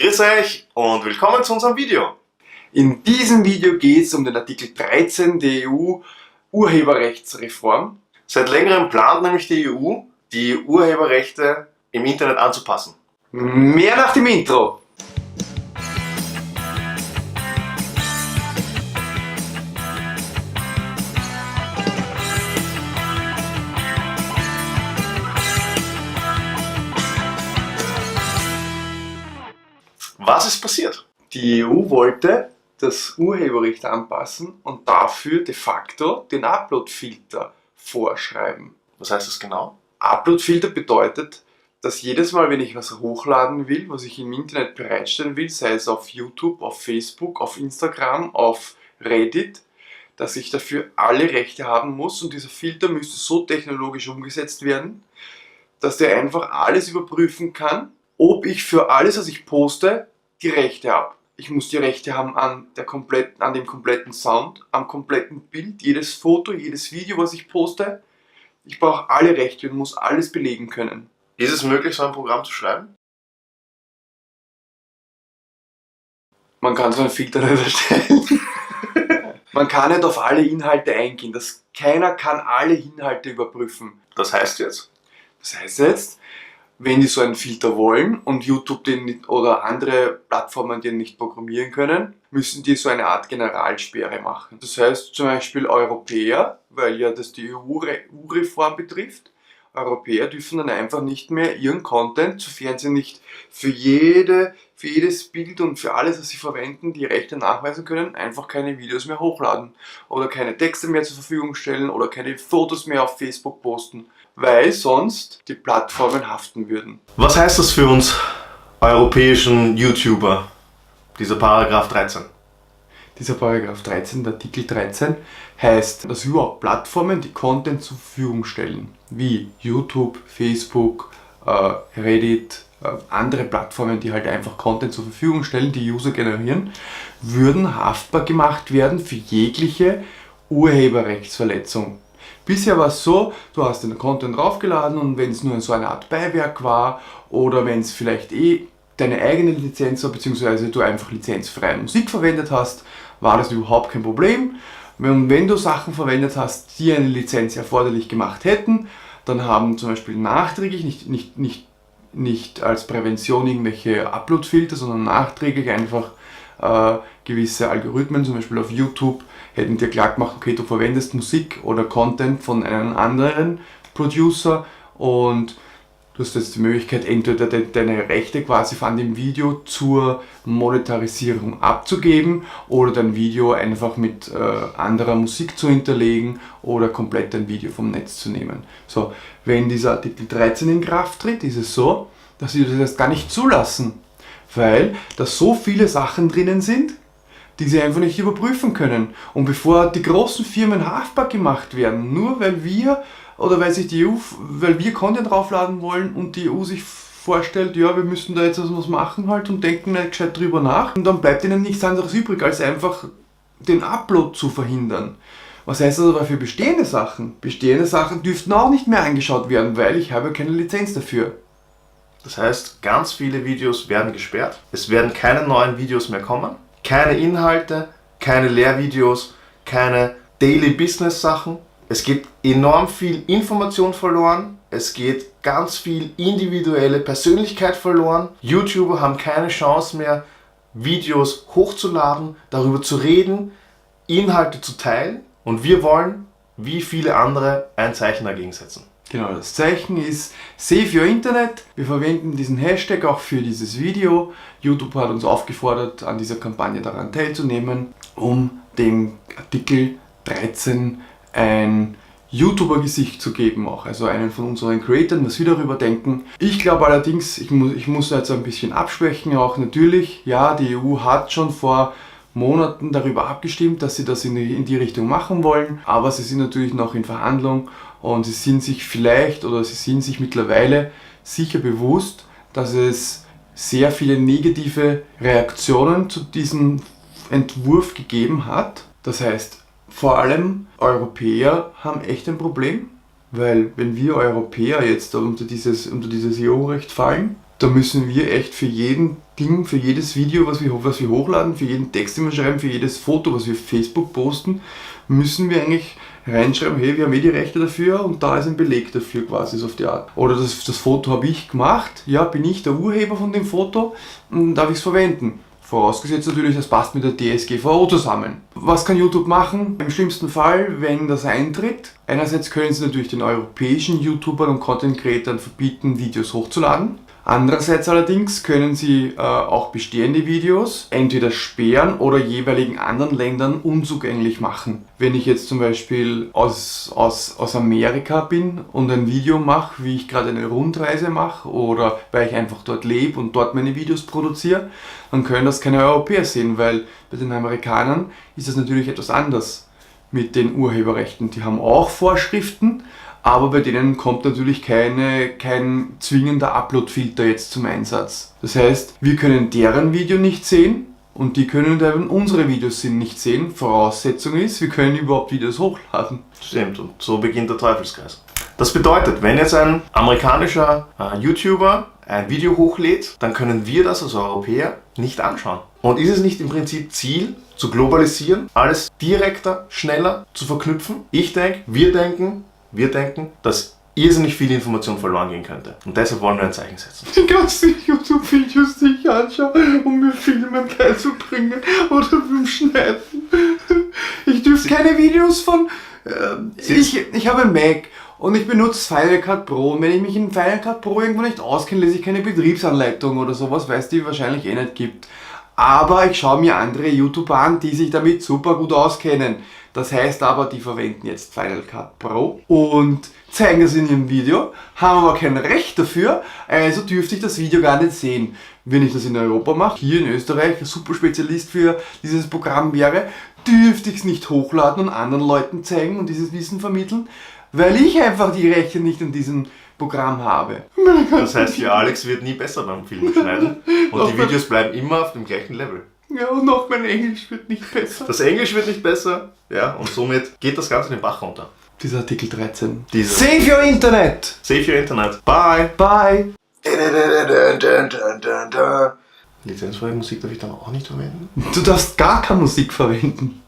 Grüß euch und willkommen zu unserem Video. In diesem Video geht es um den Artikel 13 der EU-Urheberrechtsreform. Seit längerem plant nämlich die EU, die Urheberrechte im Internet anzupassen. Mehr nach dem Intro. Was ist passiert? Die EU wollte das Urheberrecht anpassen und dafür de facto den Upload-Filter vorschreiben. Was heißt das genau? Upload-Filter bedeutet, dass jedes Mal, wenn ich was hochladen will, was ich im Internet bereitstellen will, sei es auf YouTube, auf Facebook, auf Instagram, auf Reddit, dass ich dafür alle Rechte haben muss und dieser Filter müsste so technologisch umgesetzt werden, dass der einfach alles überprüfen kann, ob ich für alles, was ich poste, die Rechte habe. Ich muss die Rechte haben an dem kompletten Sound, am kompletten Bild, jedes Foto, jedes Video, was ich poste. Ich brauche alle Rechte und muss alles belegen können. Ist es möglich, so ein Programm zu schreiben? Man kann so einen Filter nicht erstellen. Man kann nicht auf alle Inhalte eingehen. Keiner kann alle Inhalte überprüfen. Das heißt jetzt? Das heißt jetzt, wenn die so einen Filter wollen und YouTube den nicht, oder andere Plattformen den nicht programmieren können, müssen die so eine Art Generalsperre machen. Das heißt zum Beispiel Europäer, weil ja das die EU-Reform betrifft, Europäer dürfen dann einfach nicht mehr ihren Content, sofern sie nicht für jedes Bild und für alles, was sie verwenden, die Rechte nachweisen können, einfach keine Videos mehr hochladen oder keine Texte mehr zur Verfügung stellen oder keine Fotos mehr auf Facebook posten, weil sonst die Plattformen haften würden. Was heißt das für uns europäischen YouTuber, dieser Paragraph 13? Dieser Paragraph 13, der Artikel 13, heißt, dass überhaupt Plattformen, die Content zur Verfügung stellen, wie YouTube, Facebook, Reddit, andere Plattformen, die halt einfach Content zur Verfügung stellen, die User generieren, würden haftbar gemacht werden für jegliche Urheberrechtsverletzung. Bisher war es so, du hast den Content draufgeladen und wenn es nur so eine Art Beiwerk war oder wenn es vielleicht deine eigene Lizenz war, beziehungsweise du einfach lizenzfreie Musik verwendet hast, war das überhaupt kein Problem. Und wenn du Sachen verwendet hast, die eine Lizenz erforderlich gemacht hätten, dann haben zum Beispiel nachträglich, nicht als Prävention irgendwelche Upload-Filter, sondern nachträglich einfach gewisse Algorithmen, zum Beispiel auf YouTube, hätten dir klar gemacht, okay, du verwendest Musik oder Content von einem anderen Producer und du hast jetzt die Möglichkeit, entweder deine Rechte quasi von dem Video zur Monetarisierung abzugeben oder dein Video einfach mit anderer Musik zu hinterlegen oder komplett ein Video vom Netz zu nehmen. So, wenn dieser Artikel 13 in Kraft tritt, ist es so, dass sie das erst gar nicht zulassen, weil da so viele Sachen drinnen sind, die sie einfach nicht überprüfen können. Und bevor die großen Firmen haftbar gemacht werden, nur weil wir Content draufladen wollen und die EU sich vorstellt, ja, wir müssen da jetzt was machen halt und denken nicht gescheit drüber nach. Und dann bleibt ihnen nichts anderes übrig, als einfach den Upload zu verhindern. Was heißt das aber für bestehende Sachen? Bestehende Sachen dürften auch nicht mehr angeschaut werden, weil ich habe keine Lizenz dafür. Das heißt, ganz viele Videos werden gesperrt. Es werden keine neuen Videos mehr kommen. Keine Inhalte, keine Lehrvideos, keine Daily Business Sachen. Es geht enorm viel Information verloren. Es geht ganz viel individuelle Persönlichkeit verloren. YouTuber haben keine Chance mehr, Videos hochzuladen, darüber zu reden, Inhalte zu teilen. Und wir wollen, wie viele andere, ein Zeichen dagegen setzen. Genau, das Zeichen ist Save Your Internet. Wir verwenden diesen Hashtag auch für dieses Video. YouTube hat uns aufgefordert, an dieser Kampagne daran teilzunehmen, um dem Artikel 13 ein YouTuber-Gesicht zu geben, auch also einen von unseren Creatoren, was wir darüber denken. Ich glaube allerdings, ich muss jetzt ein bisschen absprechen, auch natürlich, ja, die EU hat schon vor Monaten darüber abgestimmt, dass sie das in die Richtung machen wollen, aber sie sind natürlich noch in Verhandlung und sie sind sich mittlerweile sicher bewusst, dass es sehr viele negative Reaktionen zu diesem Entwurf gegeben hat. Das heißt, vor allem Europäer haben echt ein Problem, weil wenn wir Europäer jetzt unter dieses EU-Recht fallen, Da müssen wir echt für jeden Ding, für jedes Video, was wir hochladen, für jeden Text, den wir schreiben, für jedes Foto, was wir auf Facebook posten, müssen wir eigentlich reinschreiben, hey, wir haben die Rechte dafür und da ist ein Beleg dafür quasi, so auf die Art. Oder das Foto habe ich gemacht, ja, bin ich der Urheber von dem Foto und darf ich es verwenden. Vorausgesetzt natürlich, das passt mit der DSGVO zusammen. Was kann YouTube machen? Im schlimmsten Fall, wenn das eintritt. Einerseits können sie natürlich den europäischen YouTubern und Content Creatern verbieten, Videos hochzuladen. Andererseits allerdings können sie auch bestehende Videos entweder sperren oder jeweiligen anderen Ländern unzugänglich machen. Wenn ich jetzt zum Beispiel aus Amerika bin und ein Video mache, wie ich gerade eine Rundreise mache oder weil ich einfach dort lebe und dort meine Videos produziere, dann können das keine Europäer sehen, weil bei den Amerikanern ist das natürlich etwas anders mit den Urheberrechten. Die haben auch Vorschriften, aber bei denen kommt natürlich kein zwingender Upload-Filter jetzt zum Einsatz. Das heißt, wir können deren Video nicht sehen und die können dann unsere Videos nicht sehen. Voraussetzung ist, wir können überhaupt Videos hochladen. Stimmt, und so beginnt der Teufelskreis. Das bedeutet, wenn jetzt ein amerikanischer YouTuber ein Video hochlädt, dann können wir das als Europäer nicht anschauen. Und ist es nicht im Prinzip Ziel, zu globalisieren, alles direkter, schneller zu verknüpfen? Wir denken, dass irrsinnig viel Information verloren gehen könnte. Und deshalb wollen wir ein Zeichen setzen. Die ganzen YouTube-Videos, die ich anschaue, um mir Filmen beizubringen oder beim Schneiden. Ich dürfte keine Videos von... Ich habe ein Mac und ich benutze Final Cut Pro. Und wenn ich mich in Final Cut Pro irgendwo nicht auskenne, lese ich keine Betriebsanleitung oder sowas, weil es die wahrscheinlich eh nicht gibt. Aber ich schaue mir andere YouTuber an, die sich damit super gut auskennen. Das heißt aber, die verwenden jetzt Final Cut Pro und zeigen es in ihrem Video, haben aber kein Recht dafür, also dürfte ich das Video gar nicht sehen. Wenn ich das in Europa mache, hier in Österreich, ein super Spezialist für dieses Programm wäre, dürfte ich es nicht hochladen und anderen Leuten zeigen und dieses Wissen vermitteln, weil ich einfach die Rechte nicht in diesem Programm habe. Das heißt, für Alex wird nie besser beim Filmschneiden und die Videos bleiben immer auf dem gleichen Level. Ja, und auch mein Englisch wird nicht besser. Das Englisch wird nicht besser, ja, und somit geht das Ganze den Bach runter. Dieser Artikel 13. Save your Internet! Save your Internet. Bye! Bye! Lizenzfreie Musik darf ich dann auch nicht verwenden? Du darfst gar keine Musik verwenden.